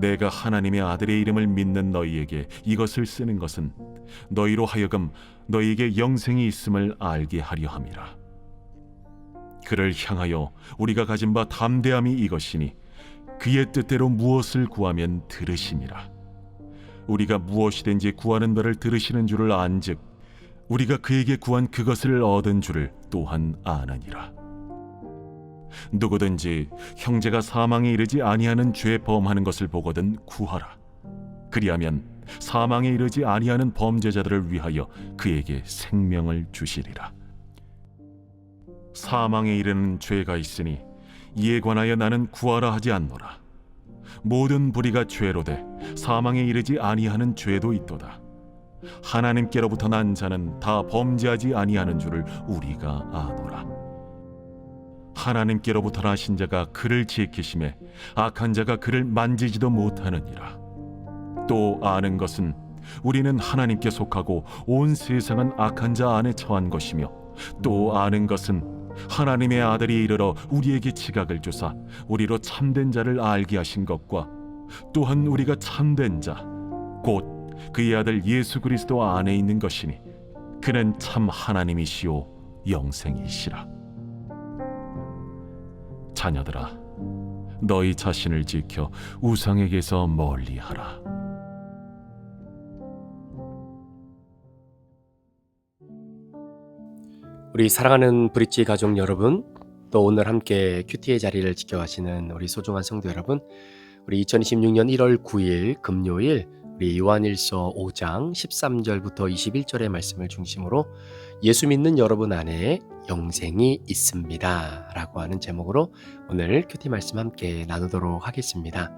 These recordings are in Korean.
내가 하나님의 아들의 이름을 믿는 너희에게 이것을 쓰는 것은 너희로 하여금 너희에게 영생이 있음을 알게 하려 함이라. 그를 향하여 우리가 가진 바 담대함이 이것이니 그의 뜻대로 무엇을 구하면 들으심이라. 우리가 무엇이든지 구하는 바를 들으시는 줄을 안즉 우리가 그에게 구한 그것을 얻은 줄을 또한 아느니라. 누구든지 형제가 사망에 이르지 아니하는 죄 범하는 것을 보거든 구하라. 그리하면 사망에 이르지 아니하는 범죄자들을 위하여 그에게 생명을 주시리라. 사망에 이르는 죄가 있으니 이에 관하여 나는 구하라 하지 않노라. 모든 불의가 죄로되 사망에 이르지 아니하는 죄도 있도다. 하나님께로부터 난 자는 다 범죄하지 아니하는 줄을 우리가 아노라. 하나님께로부터 나신 자가 그를 지키심에 악한 자가 그를 만지지도 못하느니라. 또 아는 것은 우리는 하나님께 속하고 온 세상은 악한 자 안에 처한 것이며, 또 아는 것은 하나님의 아들이 이르러 우리에게 지각을 주사 우리로 참된 자를 알게 하신 것과 또한 우리가 참된 자 곧 그의 아들 예수 그리스도 안에 있는 것이니 그는 참 하나님이시오 영생이시라. 자녀들아, 너희 자신을 지켜 우상에게서 멀리하라. 우리 사랑하는 브릿지 가족 여러분, 또 오늘 함께 큐티의 자리를 지켜가시는 우리 소중한 성도 여러분, 우리 2026년 1월 9일 금요일 우리 요한일서 5장 13절부터 21절의 말씀을 중심으로 예수 믿는 여러분 안에 영생이 있습니다 라고 하는 제목으로 오늘 큐티 말씀 함께 나누도록 하겠습니다.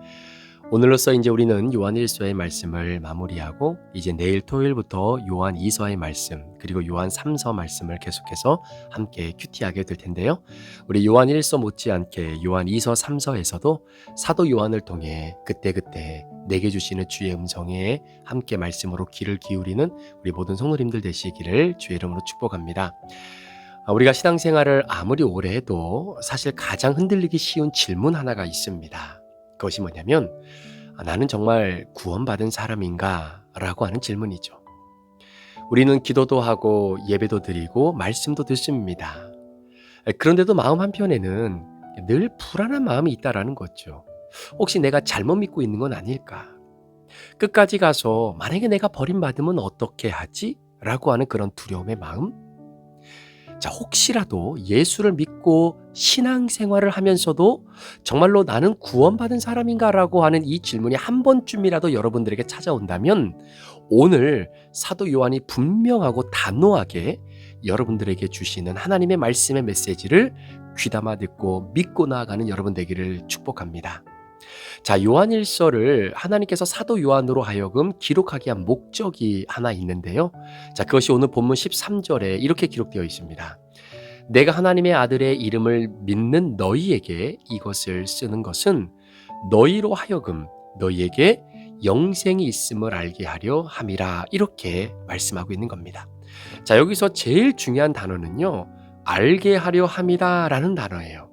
오늘로써 이제 우리는 요한일서의 말씀을 마무리하고 이제 내일 토요일부터 요한 2서의 말씀 그리고 요한 3서 말씀을 계속해서 함께 큐티하게 될 텐데요. 우리 요한 1서 못지않게 요한 2서 3서에서도 사도 요한을 통해 그때그때 내게 주시는 주의 음성에 함께 말씀으로 귀를 기울이는 우리 모든 성도님들 되시기를 주의 이름으로 축복합니다. 우리가 신앙생활을 아무리 오래 해도 사실 가장 흔들리기 쉬운 질문 하나가 있습니다. 그것이 뭐냐면 나는 정말 구원받은 사람인가? 라고 하는 질문이죠. 우리는 기도도 하고 예배도 드리고 말씀도 듣습니다. 그런데도 마음 한편에는 늘 불안한 마음이 있다라는 거죠. 혹시 내가 잘못 믿고 있는 건 아닐까? 끝까지 가서 만약에 내가 버림받으면 어떻게 하지? 라고 하는 그런 두려움의 마음? 자, 혹시라도 예수를 믿고 신앙생활을 하면서도 정말로 나는 구원받은 사람인가? 라고 하는 이 질문이 한 번쯤이라도 여러분들에게 찾아온다면 오늘 사도 요한이 분명하고 단호하게 여러분들에게 주시는 하나님의 말씀의 메시지를 귀담아 듣고 믿고 나아가는 여러분 되기를 축복합니다. 자, 요한일서를 하나님께서 사도 요한으로 하여금 기록하게 한 목적이 하나 있는데요. 자, 그것이 오늘 본문 13절에 이렇게 기록되어 있습니다. 내가 하나님의 아들의 이름을 믿는 너희에게 이것을 쓰는 것은 너희로 하여금 너희에게 영생이 있음을 알게 하려 함이라. 이렇게 말씀하고 있는 겁니다. 자, 여기서 제일 중요한 단어는요, 알게 하려 함이라 라는 단어예요.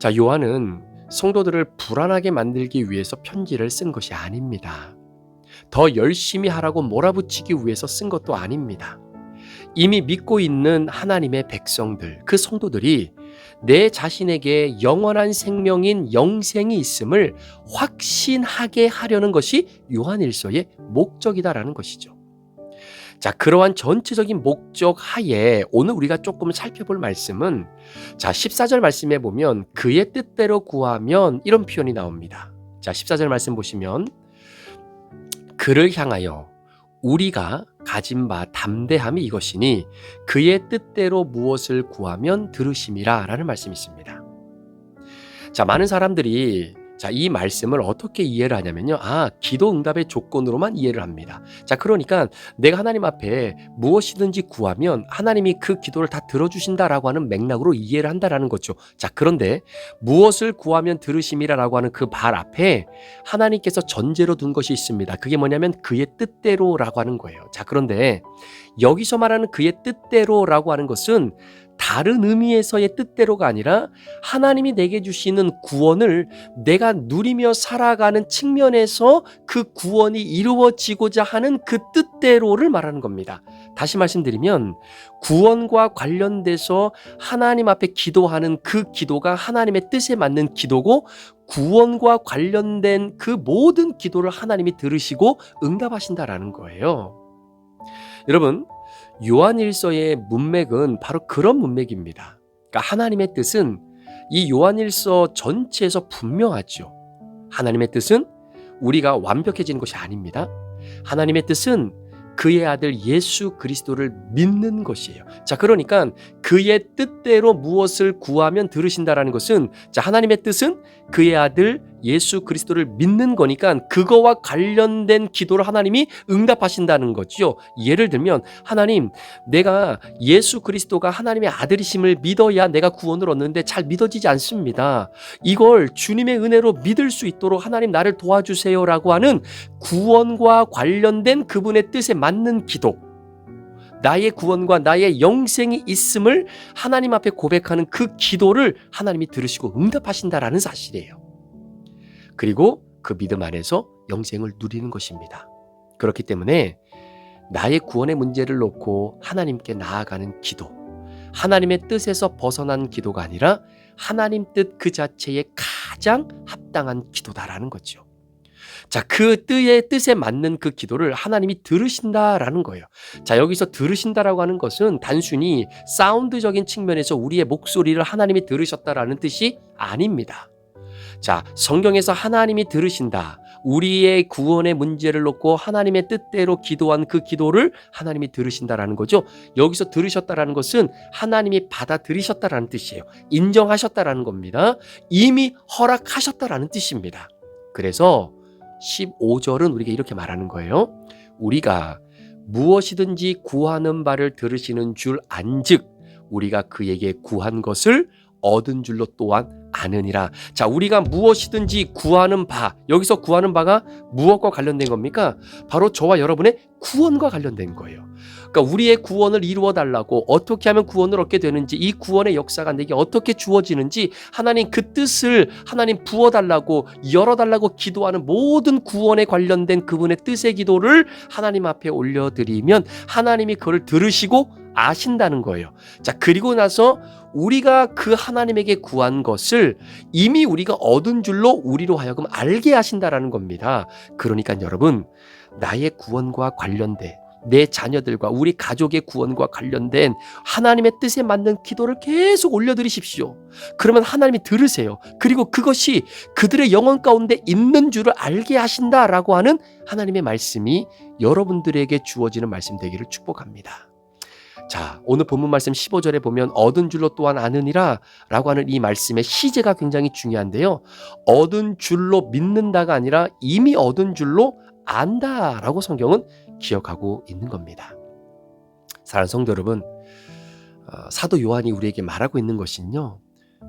자, 요한은 성도들을 불안하게 만들기 위해서 편지를 쓴 것이 아닙니다. 더 열심히 하라고 몰아붙이기 위해서 쓴 것도 아닙니다. 이미 믿고 있는 하나님의 백성들, 그 성도들이 내 자신에게 영원한 생명인 영생이 있음을 확신하게 하려는 것이 요한일서의 목적이다라는 것이죠. 자, 그러한 전체적인 목적 하에 오늘 우리가 조금 살펴볼 말씀은 자, 14절 말씀에 보면 그의 뜻대로 구하면 이런 표현이 나옵니다. 자, 14절 말씀 보시면 그를 향하여 우리가 가진 바 담대함이 이것이니 그의 뜻대로 무엇을 구하면 들으심이라 라는 말씀이 있습니다. 자, 많은 사람들이 자, 이 말씀을 어떻게 이해를 하냐면요. 기도 응답의 조건으로만 이해를 합니다. 자, 그러니까 내가 하나님 앞에 무엇이든지 구하면 하나님이 그 기도를 다 들어주신다라고 하는 맥락으로 이해를 한다라는 거죠. 자, 그런데 무엇을 구하면 들으심이라고 하는 그 말 앞에 하나님께서 전제로 둔 것이 있습니다. 그게 뭐냐면 그의 뜻대로라고 하는 거예요. 자, 그런데 여기서 말하는 그의 뜻대로라고 하는 것은 다른 의미에서의 뜻대로가 아니라 하나님이 내게 주시는 구원을 내가 누리며 살아가는 측면에서 그 구원이 이루어지고자 하는 그 뜻대로를 말하는 겁니다. 다시 말씀드리면 구원과 관련돼서 하나님 앞에 기도하는 그 기도가 하나님의 뜻에 맞는 기도고, 구원과 관련된 그 모든 기도를 하나님이 들으시고 응답하신다라는 거예요. 여러분, 요한일서의 문맥은 바로 그런 문맥입니다. 그러니까 하나님의 뜻은 이 요한일서 전체에서 분명하죠. 하나님의 뜻은 우리가 완벽해지는 것이 아닙니다. 하나님의 뜻은 그의 아들 예수 그리스도를 믿는 것이에요. 자, 그러니까 그의 뜻대로 무엇을 구하면 들으신다라는 것은, 자, 하나님의 뜻은 그의 아들 예수 그리스도를 믿는 거니까 그거와 관련된 기도를 하나님이 응답하신다는 거죠. 예를 들면 하나님, 내가 예수 그리스도가 하나님의 아들이심을 믿어야 내가 구원을 얻는데 잘 믿어지지 않습니다. 이걸 주님의 은혜로 믿을 수 있도록 하나님 나를 도와주세요라고 하는 구원과 관련된 그분의 뜻에 맞는 기도, 나의 구원과 나의 영생이 있음을 하나님 앞에 고백하는 그 기도를 하나님이 들으시고 응답하신다라는 사실이에요. 그리고 그 믿음 안에서 영생을 누리는 것입니다. 그렇기 때문에 나의 구원의 문제를 놓고 하나님께 나아가는 기도, 하나님의 뜻에서 벗어난 기도가 아니라 하나님 뜻 그 자체의 가장 합당한 기도다라는 거죠. 자, 그 뜻에 맞는 그 기도를 하나님이 들으신다라는 거예요. 자, 여기서 들으신다라고 하는 것은 단순히 사운드적인 측면에서 우리의 목소리를 하나님이 들으셨다라는 뜻이 아닙니다. 자, 성경에서 하나님이 들으신다, 우리의 구원의 문제를 놓고 하나님의 뜻대로 기도한 그 기도를 하나님이 들으신다라는 거죠. 여기서 들으셨다라는 것은 하나님이 받아들이셨다라는 뜻이에요. 인정하셨다라는 겁니다. 이미 허락하셨다라는 뜻입니다. 그래서 15절은 우리가 이렇게 말하는 거예요. 우리가 무엇이든지 구하는 바를 들으시는 줄 안즉 우리가 그에게 구한 것을 얻은 줄로 또한 아느니라. 자, 우리가 무엇이든지 구하는 바, 여기서 구하는 바가 무엇과 관련된 겁니까? 바로 저와 여러분의 구원과 관련된 거예요. 그러니까 우리의 구원을 이루어 달라고, 어떻게 하면 구원을 얻게 되는지, 이 구원의 역사가 내게 어떻게 주어지는지 하나님 그 뜻을 하나님 부어달라고, 열어달라고 기도하는 모든 구원에 관련된 그분의 뜻의 기도를 하나님 앞에 올려드리면 하나님이 그걸 들으시고 아신다는 거예요. 자, 그리고 나서 우리가 그 하나님에게 구한 것을 이미 우리가 얻은 줄로 우리로 하여금 알게 하신다라는 겁니다. 그러니까 여러분, 나의 구원과 관련된, 내 자녀들과 우리 가족의 구원과 관련된 하나님의 뜻에 맞는 기도를 계속 올려드리십시오. 그러면 하나님이 들으세요. 그리고 그것이 그들의 영혼 가운데 있는 줄을 알게 하신다라고 하는 하나님의 말씀이 여러분들에게 주어지는 말씀 되기를 축복합니다. 자, 오늘 본문 말씀 15절에 보면 얻은 줄로 또한 아느니라 라고 하는 이 말씀의 시제가 굉장히 중요한데요. 얻은 줄로 믿는다가 아니라 이미 얻은 줄로 안다라고 성경은 기억하고 있는 겁니다. 사랑하는 성도 여러분, 사도 요한이 우리에게 말하고 있는 것은요,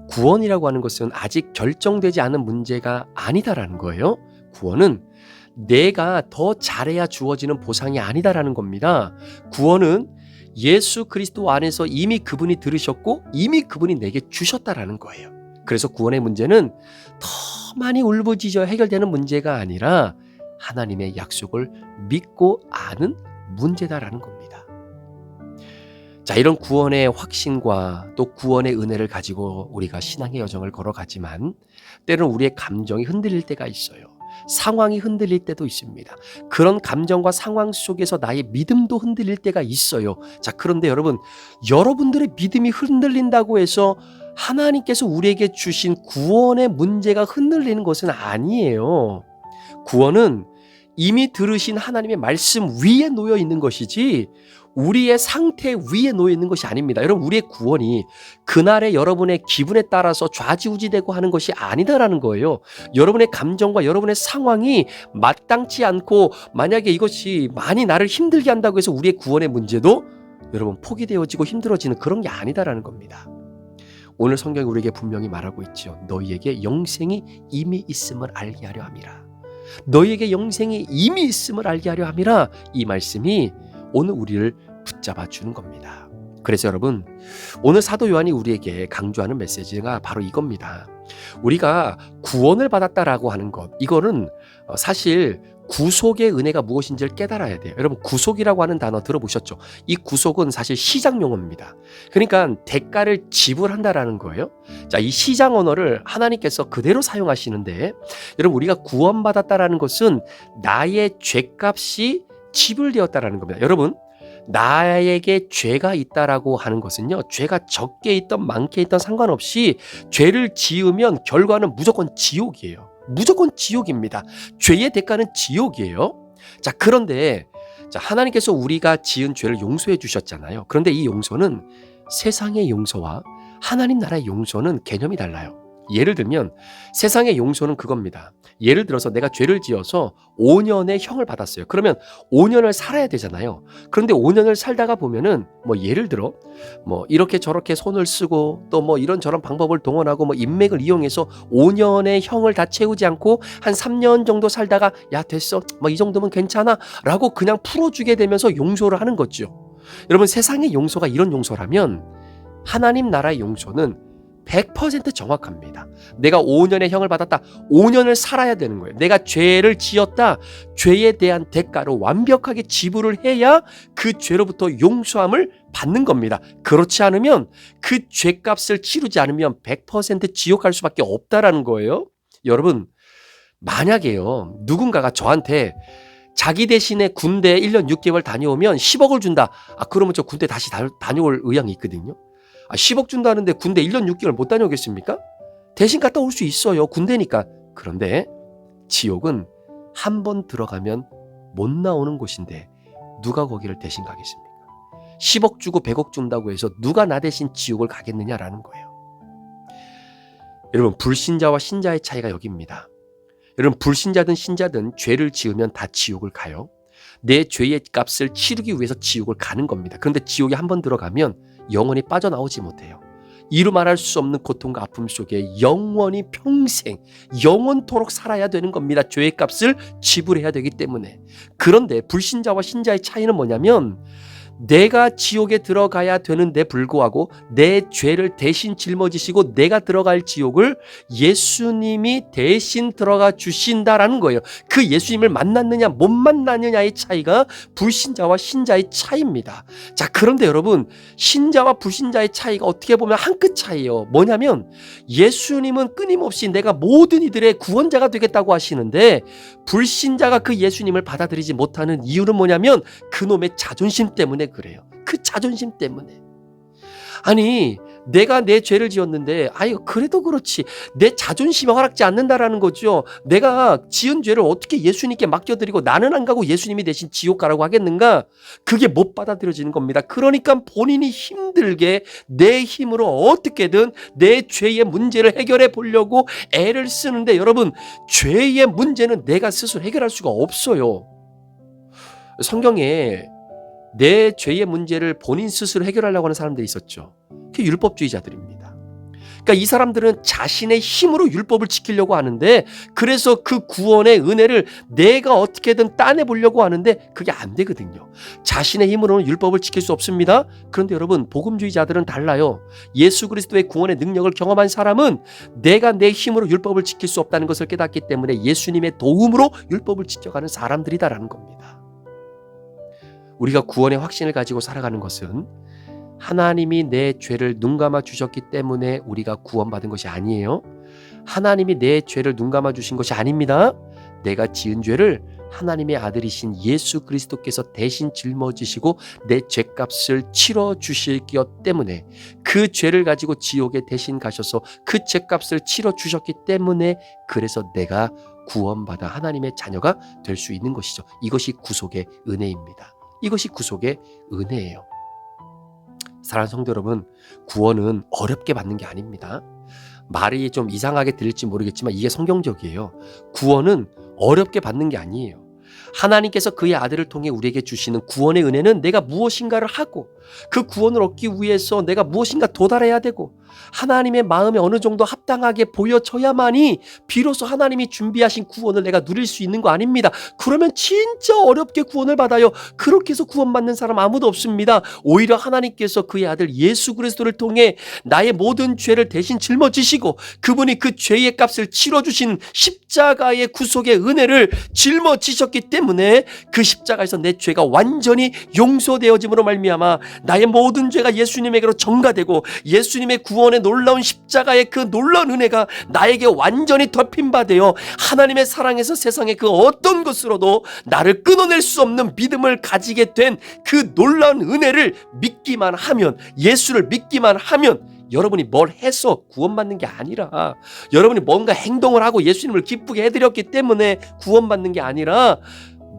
구원이라고 하는 것은 아직 결정되지 않은 문제가 아니다라는 거예요. 구원은 내가 더 잘해야 주어지는 보상이 아니다라는 겁니다. 구원은 예수 그리스도 안에서 이미 그분이 들으셨고 이미 그분이 내게 주셨다라는 거예요. 그래서 구원의 문제는 더 많이 울부짖어 해결되는 문제가 아니라 하나님의 약속을 믿고 아는 문제다라는 겁니다. 자, 이런 구원의 확신과 또 구원의 은혜를 가지고 우리가 신앙의 여정을 걸어가지만 때로는 우리의 감정이 흔들릴 때가 있어요. 상황이 흔들릴 때도 있습니다. 그런 감정과 상황 속에서 나의 믿음도 흔들릴 때가 있어요. 자, 그런데 여러분, 여러분들의 믿음이 흔들린다고 해서 하나님께서 우리에게 주신 구원의 문제가 흔들리는 것은 아니에요. 구원은 이미 들으신 하나님의 말씀 위에 놓여 있는 것이지 우리의 상태 위에 놓여 있는 것이 아닙니다. 여러분, 우리의 구원이 그날의 여러분의 기분에 따라서 좌지우지되고 하는 것이 아니다라는 거예요. 여러분의 감정과 여러분의 상황이 마땅치 않고 만약에 이것이 많이 나를 힘들게 한다고 해서 우리의 구원의 문제도 여러분 포기되어지고 힘들어지는 그런 게 아니다라는 겁니다. 오늘 성경이 우리에게 분명히 말하고 있죠. 너희에게 영생이 이미 있음을 알게 하려 함이라. 너희에게 영생이 이미 있음을 알게 하려 함이라. 이 말씀이 오늘 우리를 붙잡아 주는 겁니다. 그래서 여러분, 오늘 사도 요한이 우리에게 강조하는 메시지가 바로 이겁니다. 우리가 구원을 받았다라고 하는 것, 이거는 사실 구속의 은혜가 무엇인지를 깨달아야 돼요. 여러분, 구속이라고 하는 단어 들어보셨죠? 이 구속은 사실 시장 용어입니다. 그러니까 대가를 지불한다라는 거예요. 자, 이 시장 언어를 하나님께서 그대로 사용하시는데, 여러분, 우리가 구원받았다라는 것은 나의 죄값이 지불되었다라는 겁니다. 여러분, 나에게 죄가 있다라고 하는 것은요, 죄가 적게 있던 많게 있던 상관없이 죄를 지으면 결과는 무조건 지옥이에요. 무조건 지옥입니다. 죄의 대가는 지옥이에요. 자, 그런데 하나님께서 우리가 지은 죄를 용서해 주셨잖아요. 그런데 이 용서는 세상의 용서와 하나님 나라의 용서는 개념이 달라요. 예를 들면 세상의 용서는 그겁니다. 예를 들어서 내가 죄를 지어서 5년의 형을 받았어요. 그러면 5년을 살아야 되잖아요. 그런데 5년을 살다가 보면은 예를 들어 이렇게 저렇게 손을 쓰고 또 이런저런 방법을 동원하고 인맥을 이용해서 5년의 형을 다 채우지 않고 한 3년 정도 살다가 야 됐어 이 정도면 괜찮아 라고 그냥 풀어주게 되면서 용서를 하는 거죠. 여러분, 세상의 용서가 이런 용서라면 하나님 나라의 용서는 100% 정확합니다. 내가 5년의 형을 받았다. 5년을 살아야 되는 거예요. 내가 죄를 지었다. 죄에 대한 대가로 완벽하게 지불을 해야 그 죄로부터 용서함을 받는 겁니다. 그렇지 않으면 그 죄값을 치르지 않으면 100% 지옥 갈 수밖에 없다라는 거예요. 여러분, 만약에요, 누군가가 저한테 자기 대신에 군대 1년 6개월 다녀오면 10억을 준다. 그러면 저 군대 다시 다녀올 의향이 있거든요. 10억 준다는데 군대 1년 6개월 못 다녀오겠습니까? 대신 갔다 올 수 있어요. 군대니까. 그런데 지옥은 한 번 들어가면 못 나오는 곳인데 누가 거기를 대신 가겠습니까? 10억 주고 100억 준다고 해서 누가 나 대신 지옥을 가겠느냐라는 거예요. 여러분, 불신자와 신자의 차이가 여기입니다. 여러분, 불신자든 신자든 죄를 지으면 다 지옥을 가요. 내 죄의 값을 치르기 위해서 지옥을 가는 겁니다. 그런데 지옥에 한 번 들어가면 영원히 빠져나오지 못해요. 이루 말할 수 없는 고통과 아픔 속에 영원히 평생 영원토록 살아야 되는 겁니다. 죄의 값을 지불해야 되기 때문에. 그런데 불신자와 신자의 차이는 뭐냐면 내가 지옥에 들어가야 되는데 불구하고 내 죄를 대신 짊어지시고 내가 들어갈 지옥을 예수님이 대신 들어가 주신다라는 거예요. 그 예수님을 만났느냐 못 만났느냐의 차이가 불신자와 신자의 차이입니다. 자, 그런데 여러분, 신자와 불신자의 차이가 어떻게 보면 한 끗 차이예요. 뭐냐면 예수님은 끊임없이 내가 모든 이들의 구원자가 되겠다고 하시는데 불신자가 그 예수님을 받아들이지 못하는 이유는 뭐냐면 그놈의 자존심 때문에 그래요. 그 자존심 때문에. 아니, 내가 내 죄를 지었는데 그래도 그렇지 내 자존심이 허락지 않는다라는 거죠. 내가 지은 죄를 어떻게 예수님께 맡겨드리고 나는 안 가고 예수님이 대신 지옥 가라고 하겠는가? 그게 못 받아들여지는 겁니다. 그러니까 본인이 힘들게 내 힘으로 어떻게든 내 죄의 문제를 해결해 보려고 애를 쓰는데, 여러분, 죄의 문제는 내가 스스로 해결할 수가 없어요. 성경에 내 죄의 문제를 본인 스스로 해결하려고 하는 사람들이 있었죠. 그게 율법주의자들입니다. 그러니까 이 사람들은 자신의 힘으로 율법을 지키려고 하는데, 그래서 그 구원의 은혜를 내가 어떻게든 따내보려고 하는데 그게 안 되거든요. 자신의 힘으로는 율법을 지킬 수 없습니다. 그런데 여러분, 복음주의자들은 달라요. 예수 그리스도의 구원의 능력을 경험한 사람은 내가 내 힘으로 율법을 지킬 수 없다는 것을 깨닫기 때문에 예수님의 도움으로 율법을 지켜가는 사람들이다라는 겁니다. 우리가 구원의 확신을 가지고 살아가는 것은 하나님이 내 죄를 눈감아 주셨기 때문에 우리가 구원받은 것이 아니에요. 하나님이 내 죄를 눈감아 주신 것이 아닙니다. 내가 지은 죄를 하나님의 아들이신 예수 그리스도께서 대신 짊어지시고 내 죄값을 치러 주시기 때문에, 그 죄를 가지고 지옥에 대신 가셔서 그 죄값을 치러 주셨기 때문에, 그래서 내가 구원받아 하나님의 자녀가 될 수 있는 것이죠. 이것이 구속의 은혜입니다. 이것이 구속의 은혜예요. 사랑하는 성도 여러분, 구원은 어렵게 받는 게 아닙니다. 말이 좀 이상하게 들릴지 모르겠지만 이게 성경적이에요. 구원은 어렵게 받는 게 아니에요. 하나님께서 그의 아들을 통해 우리에게 주시는 구원의 은혜는 내가 무엇인가를 하고 그 구원을 얻기 위해서 내가 무엇인가 도달해야 되고 하나님의 마음에 어느 정도 합당하게 보여져야만이 비로소 하나님이 준비하신 구원을 내가 누릴 수 있는 거 아닙니다. 그러면 진짜 어렵게 구원을 받아요. 그렇게 해서 구원받는 사람 아무도 없습니다. 오히려 하나님께서 그의 아들 예수 그리스도를 통해 나의 모든 죄를 대신 짊어지시고 그분이 그 죄의 값을 치러주신 십자가의 구속의 은혜를 짊어지셨기 때문에 그 십자가에서 내 죄가 완전히 용서되어짐으로 말미암아 나의 모든 죄가 예수님에게로 전가되고 예수님의 구원의 놀라운 십자가의 그 놀라운 은혜가 나에게 완전히 덮인 바 되어 하나님의 사랑에서 세상의 그 어떤 것으로도 나를 끊어낼 수 없는 믿음을 가지게 된 그 놀라운 은혜를 믿기만 하면, 예수를 믿기만 하면 여러분이 뭘 해서 구원받는 게 아니라, 여러분이 뭔가 행동을 하고 예수님을 기쁘게 해드렸기 때문에 구원받는 게 아니라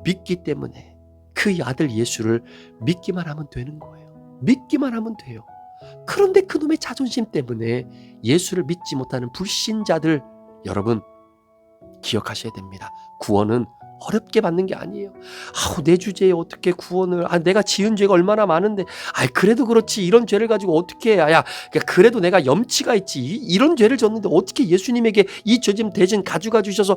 믿기 때문에 그 아들 예수를 믿기만 하면 되는 거예요. 믿기만 하면 돼요. 그런데 그놈의 자존심 때문에 예수를 믿지 못하는 불신자들, 여러분 기억하셔야 됩니다. 구원은 어렵게 받는 게 아니에요. 내 주제에 어떻게 구원을, 내가 지은 죄가 얼마나 많은데, 그래도 그렇지, 이런 죄를 가지고 어떻게 해. 그래도 내가 염치가 있지, 이런 죄를 졌는데 어떻게 예수님에게 이 죄 좀 대신 가져가 주셔서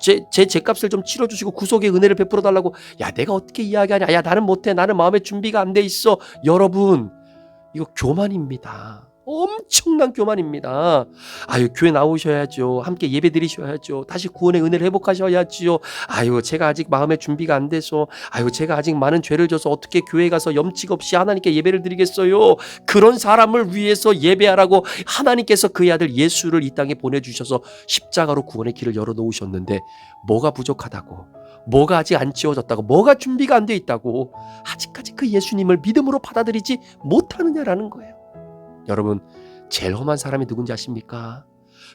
제 죄값을 좀 치러주시고 구속의 은혜를 베풀어 달라고, 내가 어떻게 이야기하냐, 나는 못해, 나는 마음의 준비가 안 돼 있어. 여러분, 이거 교만입니다. 엄청난 교만입니다. 교회 나오셔야죠. 함께 예배 드리셔야죠. 다시 구원의 은혜를 회복하셔야지요. 제가 아직 마음의 준비가 안 돼서, 제가 아직 많은 죄를 져서 어떻게 교회에 가서 염치가 없이 하나님께 예배를 드리겠어요. 그런 사람을 위해서 예배하라고 하나님께서 그의 아들 예수를 이 땅에 보내주셔서 십자가로 구원의 길을 열어놓으셨는데, 뭐가 부족하다고, 뭐가 아직 안 지워졌다고, 뭐가 준비가 안 돼 있다고 아직까지 그 예수님을 믿음으로 받아들이지 못하느냐라는 거예요. 여러분, 제일 험한 사람이 누군지 아십니까?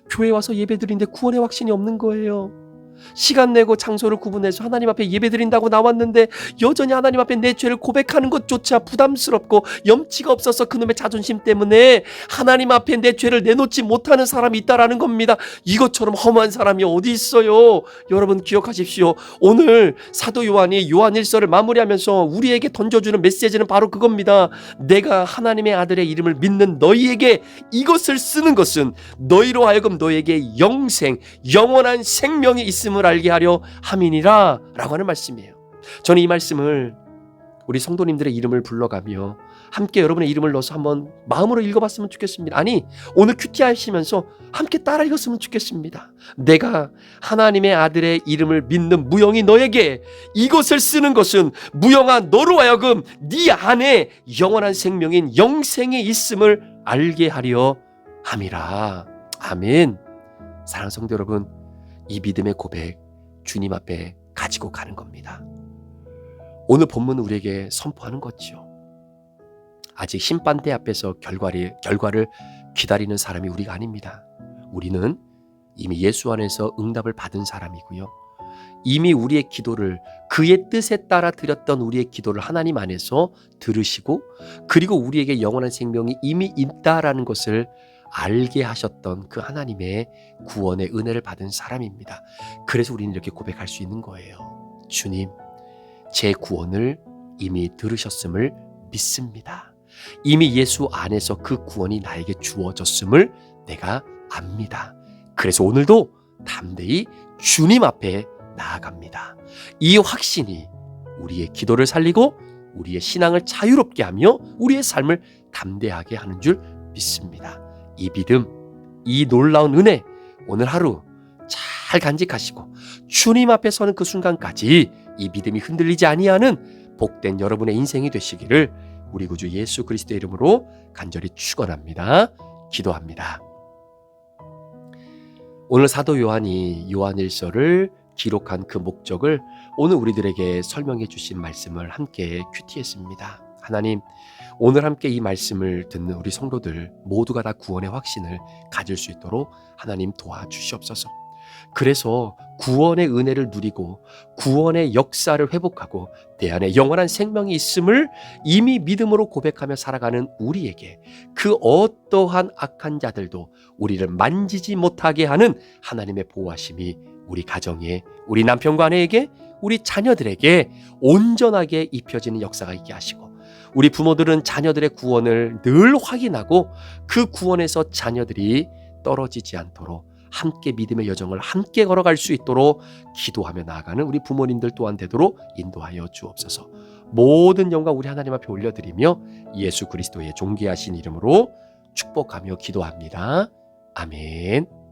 교회 와서 예배 드리는데 구원의 확신이 없는 거예요. 시간 내고 장소를 구분해서 하나님 앞에 예배 드린다고 나왔는데 여전히 하나님 앞에 내 죄를 고백하는 것조차 부담스럽고 염치가 없어서 그놈의 자존심 때문에 하나님 앞에 내 죄를 내놓지 못하는 사람이 있다라는 겁니다. 이것처럼 험한 사람이 어디 있어요? 여러분 기억하십시오. 오늘 사도 요한이 요한일서를 마무리하면서 우리에게 던져주는 메시지는 바로 그겁니다. 내가 하나님의 아들의 이름을 믿는 너희에게 이것을 쓰는 것은 너희로 하여금 너희에게 영생, 영원한 생명이 있음을 알게 하려 함이니라 라고 하는 말씀이에요. 저는 이 말씀을 우리 성도님들의 이름을 불러가며 함께 여러분의 이름을 넣어서 한번 마음으로 읽어봤으면 좋겠습니다. 오늘 큐티 하시면서 함께 따라 읽었으면 좋겠습니다. 내가 하나님의 아들의 이름을 믿는 무영이 너에게 이것을 쓰는 것은 무영아 너로 하여금 네 안에 영원한 생명인 영생이 있음을 알게 하려 함이라. 아멘. 사랑하는 성도 여러분, 이 믿음의 고백 주님 앞에 가지고 가는 겁니다. 오늘 본문은 우리에게 선포하는 거죠. 아직 심판대 앞에서 결과를 기다리는 사람이 우리가 아닙니다. 우리는 이미 예수 안에서 응답을 받은 사람이고요. 이미 우리의 기도를, 그의 뜻에 따라 드렸던 우리의 기도를 하나님 안에서 들으시고, 그리고 우리에게 영원한 생명이 이미 있다라는 것을 알게 하셨던 그 하나님의 구원의 은혜를 받은 사람입니다. 그래서 우리는 이렇게 고백할 수 있는 거예요. 주님, 제 구원을 이미 들으셨음을 믿습니다. 이미 예수 안에서 그 구원이 나에게 주어졌음을 내가 압니다. 그래서 오늘도 담대히 주님 앞에 나아갑니다. 이 확신이 우리의 기도를 살리고 우리의 신앙을 자유롭게 하며 우리의 삶을 담대하게 하는 줄 믿습니다. 이 믿음, 이 놀라운 은혜, 오늘 하루 잘 간직하시고 주님 앞에 서는 그 순간까지 이 믿음이 흔들리지 아니하는 복된 여러분의 인생이 되시기를 우리 구주 예수 그리스도의 이름으로 간절히 축원합니다. 기도합니다. 오늘 사도 요한이 요한일서를 기록한 그 목적을 오늘 우리들에게 설명해 주신 말씀을 함께 큐티했습니다. 하나님, 오늘 함께 이 말씀을 듣는 우리 성도들 모두가 다 구원의 확신을 가질 수 있도록 하나님 도와주시옵소서. 그래서 구원의 은혜를 누리고 구원의 역사를 회복하고 내 안에 영원한 생명이 있음을 이미 믿음으로 고백하며 살아가는 우리에게 그 어떠한 악한 자들도 우리를 만지지 못하게 하는 하나님의 보호하심이 우리 가정에, 우리 남편과 아내에게, 우리 자녀들에게 온전하게 입혀지는 역사가 있게 하시고, 우리 부모들은 자녀들의 구원을 늘 확인하고 그 구원에서 자녀들이 떨어지지 않도록 함께 믿음의 여정을 함께 걸어갈 수 있도록 기도하며 나아가는 우리 부모님들 또한 되도록 인도하여 주옵소서. 모든 영광 우리 하나님 앞에 올려드리며 예수 그리스도의 존귀하신 이름으로 축복하며 기도합니다. 아멘.